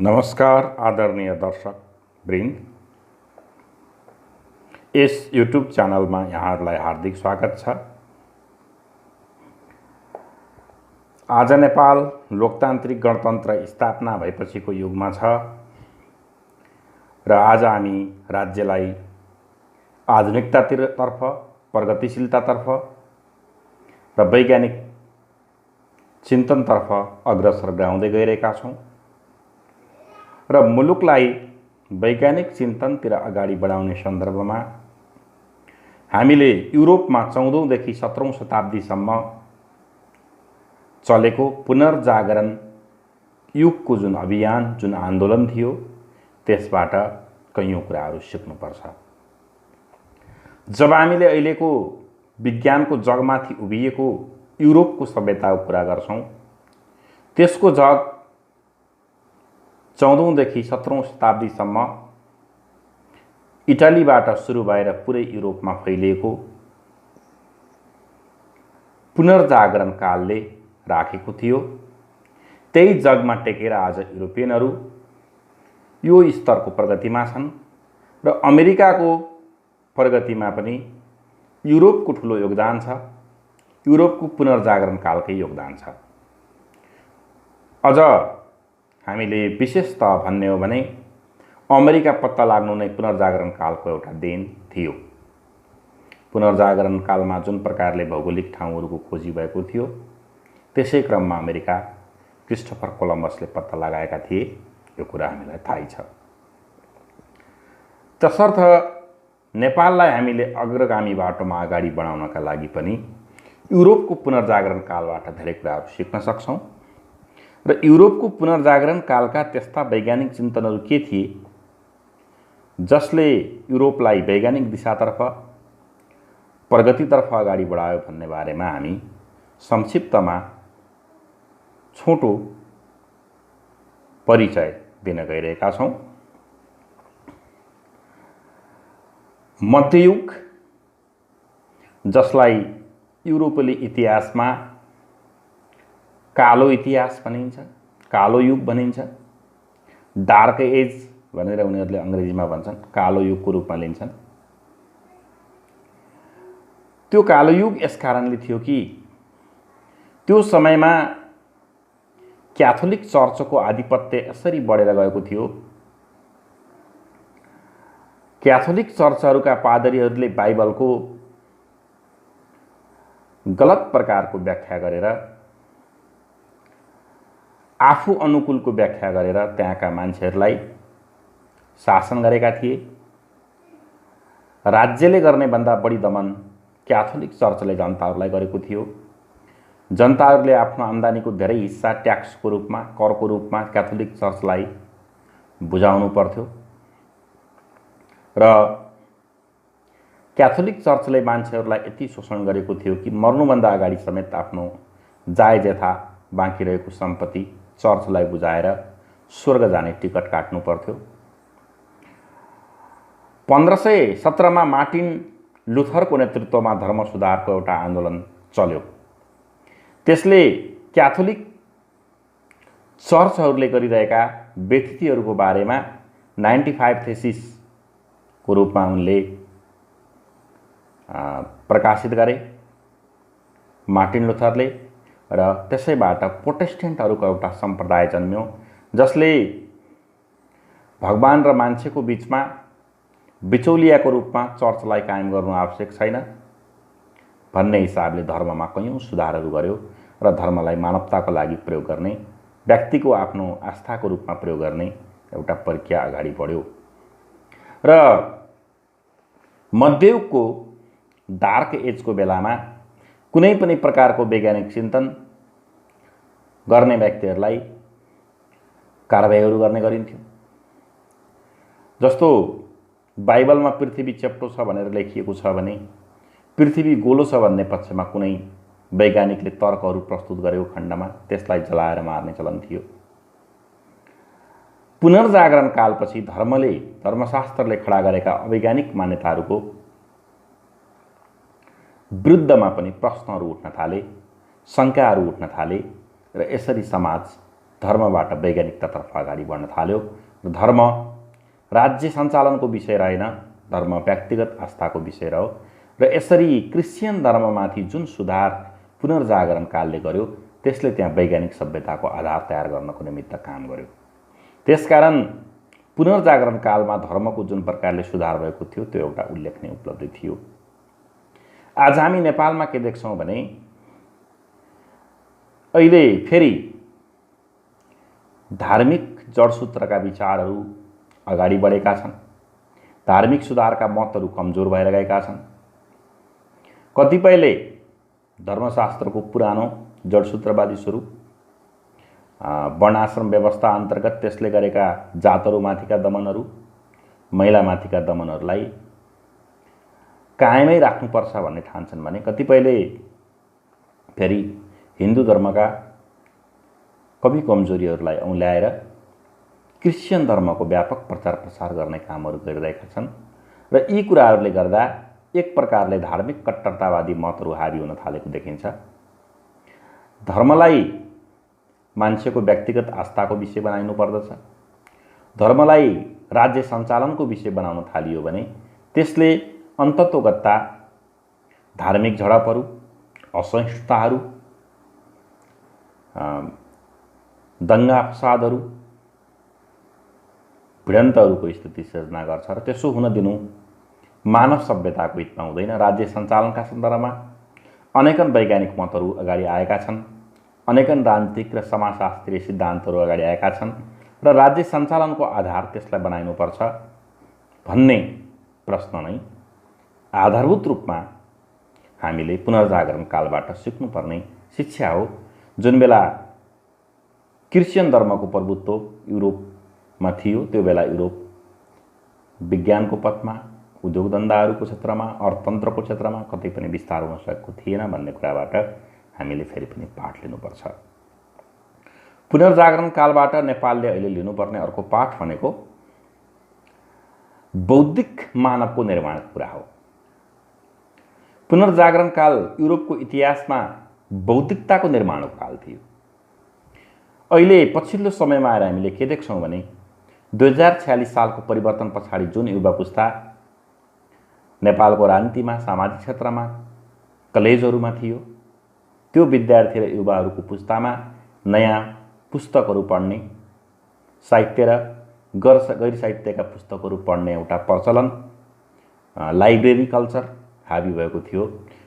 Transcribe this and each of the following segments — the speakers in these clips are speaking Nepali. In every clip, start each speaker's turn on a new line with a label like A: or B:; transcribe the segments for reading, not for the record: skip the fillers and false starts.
A: नमस्कार आदरणीय दर्शक वृन्द, यस युट्युब च्यानलमा यहाँहरूलाई हार्दिक स्वागत छ। आज नेपाल लोकतान्त्रिक गणतन्त्र स्थापना भएपछिको युगमा छ र आज हामी राज्यलाई आधुनिकतातर्फ, प्रगतिशीलतातर्फ र वैज्ञानिक चिन्तनतर्फ अग्रसर गराउँदै गइरहेका छौँ र मुलुकलाई वैज्ञानिक चिन्तनतिर अगाडि बढाउने सन्दर्भमा हामीले युरोपमा 14औं देखि 17औं शताब्दीसम्म चलेको पुनर्जागरण युगको जुन अभियान, जुन आन्दोलन थियो, त्यसबाट कैयौं कुराहरू सिक्नुपर्छ। जब हामीले अहिलेको विज्ञानको जगमाथि उभिएको युरोपको सभ्यताको कुरा गर्छौं, त्यसको जग 14औं देखि 17औं शताब्दीसम्म इटालीबाट सुरु भएर पुरै युरोपमा फैलिएको पुनर्जागरण कालले राखेको थियो। त्यही जगमा टेकेर आज युरोपियनहरू यो स्तरको प्रगतिमा छन् र अमेरिकाको प्रगतिमा पनि युरोपको ठुलो योगदान छ, युरोपको पुनर्जागरण कालकै योगदान छ। अझ हामीले विशेषतः भन्ने हो भने अमेरिका पत्ता लाग्नु नै पुनर्जागरण कालको एउटा देन थियो। पुनर्जागरण कालमा जुन प्रकारले भौगोलिक ठाउँहरूको खोजी भएको थियो, त्यसै क्रममा अमेरिका क्रिस्टोफर कोलम्बसले पत्ता लगाएका थिए, यो कुरा हामीलाई थाहै छ। तसर्थ नेपाललाई हामीले अग्रगामी बाटोमा अगाडि बढाउनका लागि पनि युरोपको पुनर्जागरण कालबाट धेरै कुराहरू सिक्न सक्छौं र युरोपको पुनर्जागरण कालका त्यस्ता वैज्ञानिक चिन्तनहरू के थिए जसले युरोपलाई वैज्ञानिक दिशातर्फ, प्रगतितर्फ अगाडि बढायो भन्ने बारेमा हामी संक्षिप्तमा छोटो परिचय दिन गइरहेका छौं। मध्ययुग, जसलाई युरोपेली इतिहासमा कालो इतिहास भनिन्छ, कालो युग भनिन्छ, डार्क एज भनेर उनीहरूले अंग्रेजीमा भन्छन्, कालो युगको रूपमा लिन्छन्। त्यो कालो युग यस कारणले थियो कि त्यो समयमा क्याथोलिक चर्चको आधिपत्य यसरी बढेर गएको थियो। क्याथोलिक चर्चहरूका पादरीहरूले बाइबलको गलत प्रकारको व्याख्या गरेर, आफू अनुकूलको व्याख्या गरेर त्यहाँका मान्छेहरूलाई शासन गरेका थिए। राज्यले गर्ने भन्दा बढी दमन क्याथोलिक चर्चले जनताहरूलाई गरेको थियो। जनताहरूले आफ्नो आम्दानीको धेरै हिस्सा ट्याक्सको रूपमा, करको रूपमा क्याथोलिक चर्चलाई बुझाउनु पर्थ्यो र क्याथोलिक चर्चले मान्छेहरूलाई यति शोषण गरेको थियो कि मर्नुभन्दा अगाडि समेत आफ्नो जायज यथा बाँकी रहेको सम्पत्ति चर्चलाई बुझाएर स्वर्ग जाने टिकट काट्नु पर्थ्यो। 1517 मा मार्टिन लुथरको नेतृत्वमा धर्म सुधारको एउटा आन्दोलन चल्यो। त्यसले क्याथोलिक चर्चहरूले गरिरहेका व्यथितिहरूको बारेमा 95 थेसिसको रूपमा उनले प्रकाशित गरे मार्टिन लुथरले र त्यसैबाट प्रोटेस्टेन्टहरूको एउटा सम्प्रदाय जन्म्यो जसले भगवान र मान्छेको बीचमा बिचौलियाको रूपमा चर्चलाई कायम गर्नु आवश्यक छैन भन्ने हिसाबले धर्ममा कैयौं सुधारहरू गर्यो र धर्मलाई मानवताको लागि प्रयोग गर्ने, व्यक्तिको आफ्नो आस्थाको रूपमा प्रयोग गर्ने एउटा प्रक्रिया अगाडि बढ्यो। र मध्ययुगको डार्क एजको बेलामा कुनै पनि प्रकारको वैज्ञानिक चिन्तन गर्ने व्यक्तिहरूलाई कारबाहीहरू गर्ने गरिन्थ्यो। जस्तो बाइबलमा पृथ्वी चेप्टो छ भनेर लेखिएको छ भने पृथ्वी गोलो छ भन्ने पक्षमा कुनै वैज्ञानिकले तर्कहरू प्रस्तुत गरेको खण्डमा त्यसलाई जलाएर मार्ने चलन थियो। पुनर्जागरण कालपछि धर्मले, धर्मशास्त्रले खडा गरेका अवैज्ञानिक मान्यताहरूको विरुद्धमा पनि प्रश्नहरू उठ्न थाले, शङ्काहरू उठ्न थाले र यसरी समाज धर्मबाट वैज्ञानिकतातर्फ अगाडि बढ्न थाल्यो र धर्म राज्य सञ्चालनको विषय रहेन, धर्म व्यक्तिगत आस्थाको विषय रह्यो र यसरी क्रिश्चियन धर्ममाथि जुन सुधार पुनर्जागरण कालले गर्यो त्यसले त्यहाँ वैज्ञानिक सभ्यताको आधार तयार गर्नको निमित्त काम गर्यो। त्यसकारण पुनर्जागरण कालमा धर्मको जुन प्रकारले सुधार भएको थियो त्यो एउटा उल्लेखनीय उपलब्धि थियो। आज हामी नेपालमा के देख्छौँ भने अहिले फेरि धार्मिक जडसूत्रका विचारहरू अगाडि बढेका छन्, धार्मिक सुधारका मतहरू कमजोर भएर गएका छन्। कतिपयले धर्मशास्त्रको पुरानो जडसूत्रवादी स्वरूप वर्णाश्रम व्यवस्था अन्तर्गत त्यसले गरेका जातहरूमाथिका दमनहरू, महिलामाथिका दमनहरूलाई कायमै राख्नुपर्छ भन्ने ठान्छन् भने कतिपयले फेरि हिन्दू धर्मका कमी कमजोरीहरूलाई औँल्याएर क्रिश्चियन धर्मको व्यापक प्रचार प्रसार गर्ने कामहरू गरिरहेका छन् र यी कुराहरूले गर्दा एक प्रकारले धार्मिक कट्टरतावादी मतहरू हावी हुन थालेको देखिन्छ। धर्मलाई मान्छेको व्यक्तिगत आस्थाको विषय बनाइनु पर्दछ, धर्मलाई राज्य सञ्चालनको विषय बनाउन थालियो भने त्यसले अन्ततोगत्ता धार्मिक झडपहरू, असहिष्णुताहरू, दङ्गा फसादहरू, भिडन्तहरूको स्थिति सिर्जना गर्छ र त्यसो हुन दिनु मानव सभ्यताको हितमा हुँदैन। राज्य सञ्चालनका सन्दर्भमा अनेकन वैज्ञानिक मतहरू अगाडि आएका छन्, अनेकन राजनीतिक र समाजशास्त्रीय सिद्धान्तहरू अगाडि आएका छन् र राज्य सञ्चालनको आधार त्यसलाई बनाइनुपर्छ भन्ने प्रश्न नै आधारभूत रूपमा हामीले पुनर्जागरण कालबाट सिक्नुपर्ने शिक्षा हो। जुन बेला क्रिश्चियन धर्मको प्रभुत्व युरोपमा थियो त्यो बेला युरोप विज्ञानको पथमा, उद्योग धन्दाहरूको क्षेत्रमा, अर्थतन्त्रको क्षेत्रमा कतै पनि विस्तार हुन सकेको थिएन भन्ने कुराबाट हामीले फेरि पनि पाठ लिनुपर्छ। पुनर्जागरण कालबाट नेपालले अहिले लिनुपर्ने अर्को पाठ भनेको बौद्धिक मानवको निर्माणको कुरा हो। पुनर्जागरण काल युरोपको इतिहासमा बौद्धिकताको निर्माणको काल थियो। अहिले पछिल्लो समयमा आएर हामीले के देख्छौँ भने 2046 सालको परिवर्तन पछाडि जुन युवा पुस्ता नेपालको राजनीतिमा, सामाजिक क्षेत्रमा, कलेजहरूमा थियो त्यो विद्यार्थी र युवाहरूको पुस्तामा नयाँ पुस्तकहरू पढ्ने, साहित्य र गैर साहित्यका पुस्तकहरू पढ्ने एउटा प्रचलन, लाइब्रेरी कल्चर हावी भएको थियो।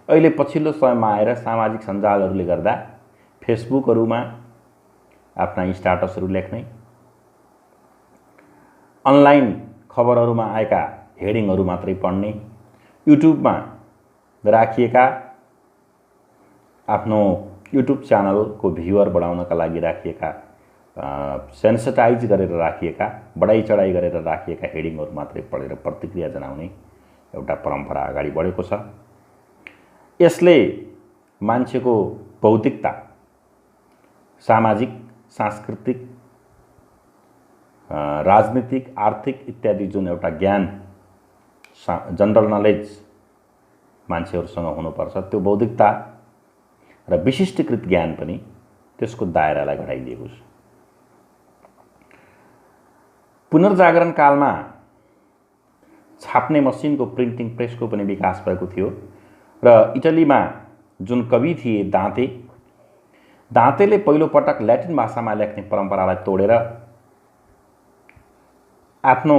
A: अहिले पछिल्लो समयमा आएर सामाजिक सञ्जालहरूले गर्दा फेसबुकहरूमा आफ्ना स्ट्याटसहरू लेख्ने, अनलाइन खबरहरूमा आएका हेडिङहरू मात्रै पढ्ने, युट्युबमा राखिएका आफ्नो युट्युब च्यानलको भ्युअर बढाउनका लागि राखिएका सेन्सिटाइज गरेर राखिएका, बढाइ चढाइ गरेर राखिएका हेडिङहरू मात्रै पढेर प्रतिक्रिया जनाउने एउटा परम्परा अगाडि बढेको छ। यसले मान्छेको बौद्धिकता, सामाजिक, सांस्कृतिक, राजनीतिक, आर्थिक इत्यादि जुन एउटा ज्ञान, जनरल नलेज मान्छेहरूसँग हुनुपर्छ त्यो बौद्धिकता र विशिष्टकृत ज्ञान पनि त्यसको दायरालाई घटाइदिएको छ। पुनर्जागरण कालमा छाप्ने मसिनको, प्रिन्टिङ प्रेसको पनि विकास भएको थियो र इटलीमा जुन कवि थिए दाँतेले पहिलो पटक ल्याटिन भाषामा लेख्ने परम्परालाई तोडेर आफ्नो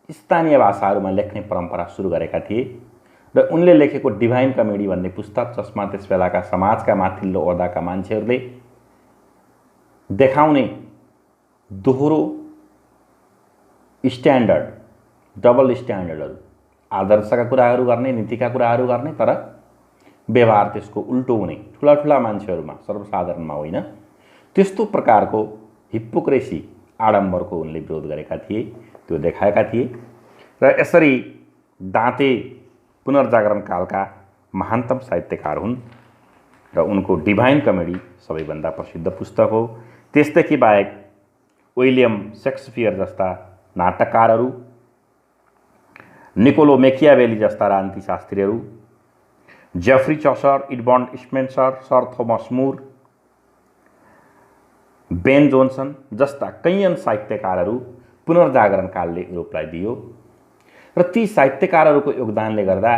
A: स्थानीय भाषाहरूमा लेख्ने परम्परा सुरु गरेका थिए र उनले लेखेको डिभाइन कमेडी भन्ने पुस्तक, जसमा त्यस बेलाका समाजका माथिल्लो ओहदाका मान्छेहरूले देखाउने दोहोरो स्ट्यान्डर्ड, डबल स्ट्यान्डर्डहरू, आदर्शका कुराहरू गर्ने, नीतिका कुराहरू गर्ने, तर व्यवहार त्यसको उल्टो हुने, ठुला ठुला मान्छेहरूमा, सर्वसाधारणमा होइन, त्यस्तो प्रकारको हिपोक्रेसी, आडम्बरको उनले विरोध गरेका थिए, त्यो देखाएका थिए र यसरी दाँते पुनर्जागरण कालका महानतम साहित्यकार हुन् र उनको डिभाइन कमेडी सबैभन्दा प्रसिद्ध पुस्तक हो। त्यसदेखि बाहेक विलियम शेक्सपियर जस्ता नाटककारहरू, निकोलो मेकियावेली जस्ता राजनीतिशास्त्रीहरू, Geoffrey Chaucer, Edmund Spenser, sir Thomas More, Ben Johnson जस्ता कैयन साहित्यकारहरू पुनर्जागरण कालले युरोपलाई दियो र ती साहित्यकारहरूको योगदानले गर्दा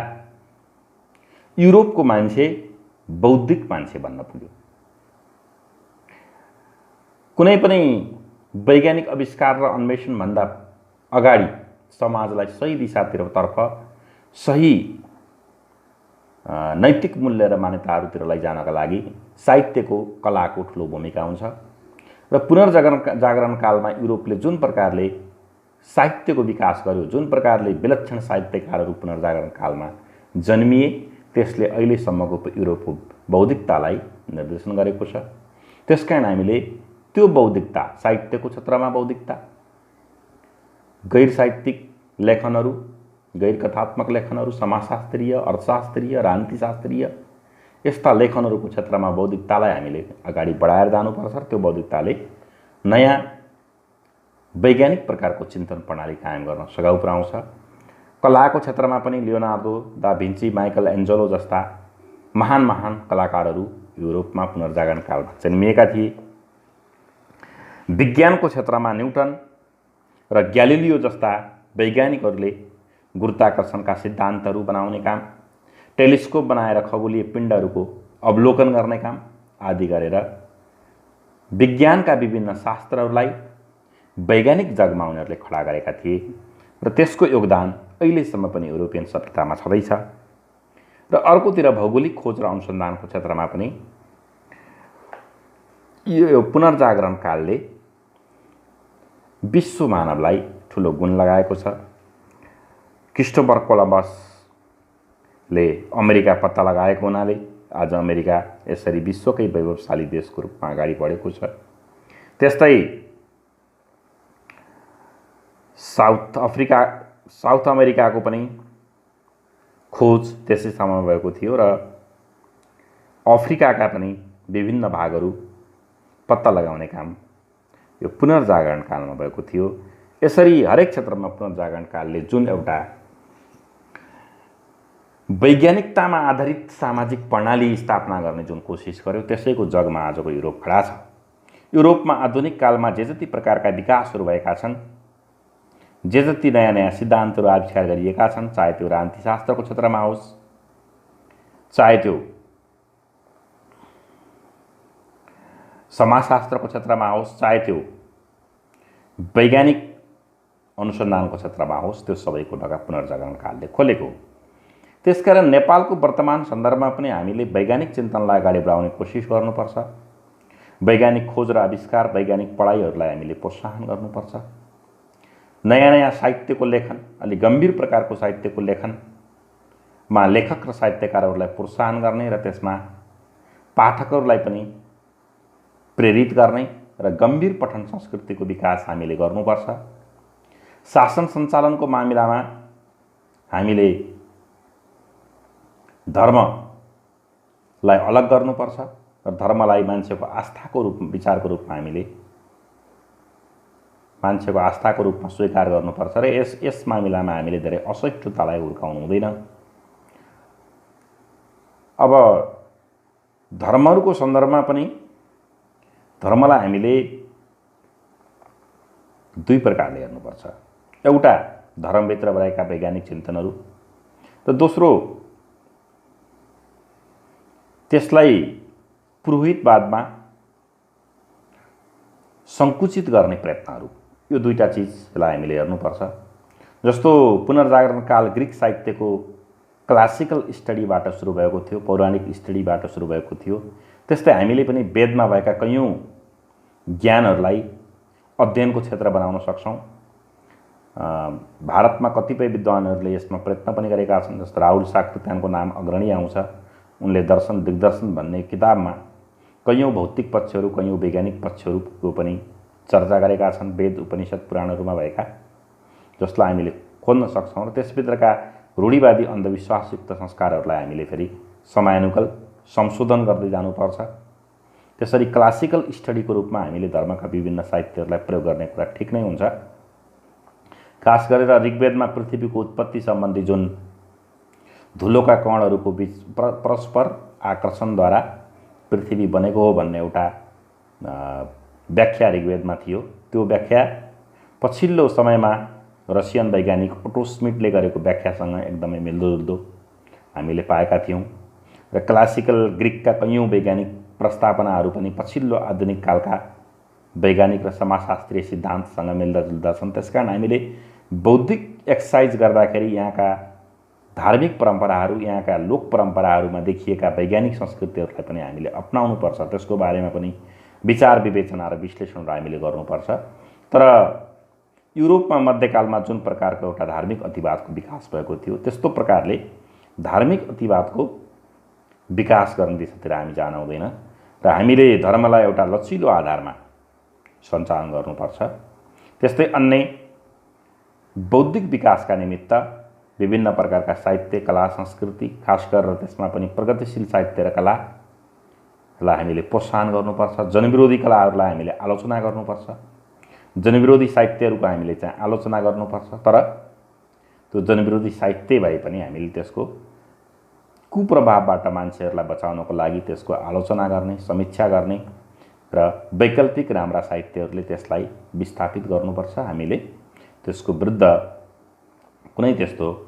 A: युरोपको मान्छे बौद्धिक मान्छे बन्न पुग्यो। कुनै पनि वैज्ञानिक आविष्कार र अन्वेषणभन्दा अगाडि समाजलाई सही दिशातर्फ सही नैतिक मूल्य र मान्यताहरूतिर लैजानका लागि साहित्यको कलाको ठुलो भूमिका हुन्छ र पुनर्जागरण कालमा युरोपले जुन प्रकारले साहित्यको विकास गर्यो, जुन प्रकारले विलक्षण साहित्यकारहरू पुनर्जागरण कालमा जन्मिए, त्यसले अहिलेसम्मको युरोपको बौद्धिकतालाई निर्देशन गरेको छ। त्यसकारण हामीले त्यो बौद्धिकता, साहित्यको क्षेत्रमा बौद्धिकता, गैर साहित्यिक लेखनहरू, गैर कथात्मक लेखनहरू, समाजशास्त्रीय, अर्थशास्त्रीय, राजनीतिशास्त्रीय यस्ता लेखनहरूको क्षेत्रमा बौद्धिकतालाई हामीले अगाडि बढाएर जानुपर्छ र त्यो बौद्धिकताले नयाँ वैज्ञानिक प्रकारको चिन्तन प्रणाली कायम गर्न सघाउ पुर्याउँछ। कलाको क्षेत्रमा पनि लियोनार्दो दा भिन्ची, माइकल एन्जेलो जस्ता महान महान कलाकारहरू युरोपमा पुनर्जागरण कालमा जन्मिएका थिए। विज्ञानको क्षेत्रमा न्युटन र ग्यालिलियो जस्ता वैज्ञानिकहरूले गुरुत्वाकर्षणका सिद्धान्तहरू बनाउने काम, टेलिस्कोप बनाएर खगोलीय पिण्डहरूको अवलोकन गर्ने काम आदि गरेर विज्ञानका विभिन्न शास्त्रहरूलाई वैज्ञानिक जगमा उनीहरूले खडा गरेका थिए र त्यसको योगदान अहिलेसम्म पनि युरोपियन सभ्यतामा छँदैछ। र अर्कोतिर भौगोलिक खोज र अनुसन्धानको क्षेत्रमा पनि यो पुनर्जागरण कालले विश्व मानवलाई ठुलो गुण लगाएको छ। क्रिस्टोफर कोलम्बसले अमेरिका पत्ता लगाएको हुनाले आज अमेरिका यसरी विश्वकै वैभवशाली देशको रूपमा अगाडि बढेको छ। त्यस्तै साउथ अमेरिकाको पनि खोज त्यसै समयमा भएको थियो र अफ्रिकाका पनि विभिन्न भागहरू पत्ता लगाउने काम यो पुनर्जागरण कालमा भएको थियो। यसरी हरेक क्षेत्रमा पुनर्जागरण कालले जुन एउटा वैज्ञानिकतामा आधारित सामाजिक प्रणाली स्थापना गर्ने जुन कोसिस गर्यो, त्यसैको जगमा आजको युरोप खडा छ। युरोपमा आधुनिक कालमा जे जति प्रकारका विकासहरू भएका छन्, जे जति नयाँ नयाँ सिद्धान्तहरू आविष्कार गरिएका छन्, चाहे त्यो राजनीतिशास्त्रको क्षेत्रमा होस्, चाहे त्यो समाजशास्त्रको क्षेत्रमा होस्, चाहे त्यो वैज्ञानिक अनुसन्धानको क्षेत्रमा होस्, त्यो सबैको ढोका पुनर्जागरण कालले खोलेको हो। त्यसकारण नेपालको वर्तमान सन्दर्भमा पनि हामीले वैज्ञानिक चिन्तनलाई अगाडि बढाउने कोसिस गर्नुपर्छ। वैज्ञानिक खोज र आविष्कार, वैज्ञानिक पढाइहरूलाई हामीले प्रोत्साहन गर्नुपर्छ। नयाँ नयाँ साहित्यको लेखन, अलि गम्भीर प्रकारको साहित्यको लेखनमा लेखक र साहित्यकारहरूलाई प्रोत्साहन गर्ने र त्यसमा पाठकहरूलाई पनि प्रेरित गर्ने र गम्भीर पठन संस्कृतिको विकास हामीले गर्नुपर्छ। शासन सञ्चालनको मामिलामा हामीले धर्मलाई अलग गर्नुपर्छ र धर्मलाई मान्छेको आस्थाको रूप, विचारको रूपमा हामीले मान्छेको आस्थाको रूपमा स्वीकार गर्नुपर्छ र यस मामिलामा हामीले धेरै असहिष्णुतालाई हुर्काउनु हुँदैन। अब धर्महरूको सन्दर्भमा पनि धर्मलाई हामीले दुई प्रकारले हेर्नुपर्छ। एउटा धर्मभित्र रहेका वैज्ञानिक चिन्तनहरू र दोस्रो त्यसलाई पुरोहितवादमा सङ्कुचित गर्ने प्रयत्नहरू, यो दुईटा चिजलाई हामीले हेर्नुपर्छ। जस्तो पुनर्जागरण काल ग्रिक साहित्यको क्लासिकल स्टडीबाट सुरु भएको थियो, पौराणिक स्टडीबाट सुरु भएको थियो, त्यस्तै हामीले पनि वेदमा भएका कैयौँ ज्ञानहरूलाई अध्ययनको क्षेत्र बनाउन सक्छौँ। भारतमा कतिपय विद्वानहरूले यसमा प्रयत्न पनि गरेका छन्। जस्तो राहुल साकृत्यानको नाम अग्रणी आउँछ। उनले दर्शन दिग्दर्शन भन्ने किताबमा कैयौँ भौतिक पक्षहरू, कैयौँ वैज्ञानिक पक्षहरूको पनि चर्चा गरेका छन्, वेद उपनिषद पुराणहरूमा भएका, जसलाई हामीले खोज्न सक्छौँ र त्यसभित्रका रूढिवादी अन्धविश्वासयुक्त संस्कारहरूलाई हामीले फेरि समयानुकूल संशोधन गर्दै जानुपर्छ। त्यसरी क्लासिकल स्टडीको रूपमा हामीले धर्मका विभिन्न साहित्यहरूलाई प्रयोग गर्ने कुरा ठिक नै हुन्छ। खास गरेर ऋग्वेदमा पृथ्वीको उत्पत्ति सम्बन्धी जुन धुलोका कणहरूको बीच परस्पर आकर्षणद्वारा पृथ्वी बनेको हो भन्ने एउटा व्याख्या ऋग्वेदमा थियो। त्यो व्याख्या पछिल्लो समयमा रसियन वैज्ञानिक ओटो स्मिटले गरेको व्याख्यासँग एकदमै मिल्दोजुल्दो हामीले पाएका थियौँ र क्लासिकल ग्रिकका कैयौँ वैज्ञानिक प्रस्तावनाहरू पनि पछिल्लो आधुनिक कालका वैज्ञानिक र समाजशास्त्रीय सिद्धान्तसँग मिल्दाजुल्दा छन्। त्यसकारण हामीले बौद्धिक एक्सर्साइज गर्दाखेरि यहाँका धार्मिक परम्पराहरू, यहाँका लोक परम्पराहरूमा देखिएका वैज्ञानिक संस्कृतिहरूलाई पनि हामीले अपनाउनुपर्छ। त्यसको बारेमा पनि विचार विवेचना र विश्लेषणहरू हामीले गर्नुपर्छ। तर युरोपमा मध्यकालमा जुन प्रकारको एउटा धार्मिक अतिवादको विकास भएको थियो, त्यस्तो प्रकारले धार्मिक अतिवादको विकास गर्ने दिशातिर हामी जान हुँदैन र हामीले धर्मलाई एउटा लचिलो आधारमा सञ्चालन गर्नुपर्छ। त्यस्तै अन्य बौद्धिक विकासका निमित्त विभिन्न प्रकारका साहित्य, कला, संस्कृति, खास गरेर त्यसमा पनि प्रगतिशील साहित्य र कलालाई हामीले प्रोत्साहन गर्नुपर्छ। जनविरोधी कलाहरूलाई हामीले आलोचना गर्नुपर्छ। जनविरोधी साहित्यहरूको हामीले चाहिँ आलोचना गर्नुपर्छ। तर त्यो जनविरोधी साहित्य भए पनि हामीले त्यसको कुप्रभावबाट मान्छेहरूलाई बचाउनको लागि त्यसको आलोचना गर्ने, समीक्षा गर्ने र वैकल्पिक राम्रा साहित्यहरूले त्यसलाई विस्थापित गर्नुपर्छ। हामीले त्यसको विरुद्ध कुनै त्यस्तो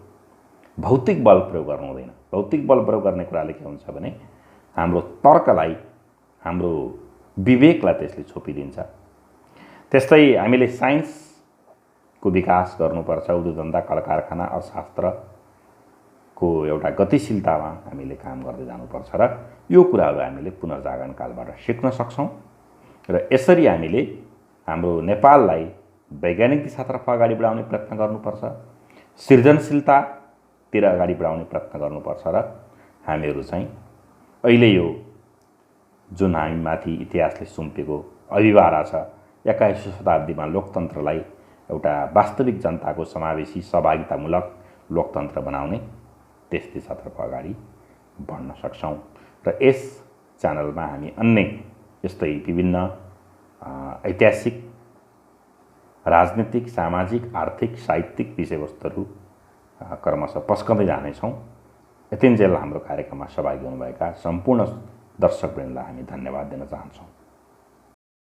A: भौतिक बल प्रयोग गर्नु हुँदैन। भौतिक बल प्रयोग गर्ने कुराले के हुन्छ भने हाम्रो तर्कलाई, हाम्रो विवेकलाई त्यसले छोपिदिन्छ। त्यस्तै हामीले साइन्सको विकास गर्नुपर्छ। उद्योगधन्दा, कल कारखाना, अर्थशास्त्रको एउटा गतिशीलतामा हामीले काम गर्दै जानुपर्छ र यो कुराहरू हामीले पुनर्जागरण कालबाट सिक्न सक्छौँ र यसरी हामीले हाम्रो नेपाललाई वैज्ञानिक दिशातर्फ अगाडि बढाउने प्रयत्न गर्नुपर्छ, सृजनशीलतातिर अगाडि बढाउने प्रयत्न गर्नुपर्छ र हामीहरू चाहिँ अहिले यो जुन हामीमाथि इतिहासले सुम्पेको अभिवारा छ, 21औं शताब्दीमा लोकतन्त्रलाई एउटा वास्तविक जनताको समावेशी सहभागितामूलक लोकतन्त्र बनाउने, त्यस दिशातर्फ अगाडि बढ्न सक्छौँ। र यस च्यानलमा हामी अन्य यस्तै विभिन्न ऐतिहासिक, राजनीतिक, सामाजिक, आर्थिक, साहित्यिक विषयवस्तुहरू क्रमशः पस्कँदै जानेछौँ। यतिन्जेल हाम्रो कार्यक्रममा सहभागी हुनुभएका सम्पूर्ण दर्शकवृन्दलाई हामी धन्यवाद दिन चाहन्छौँ।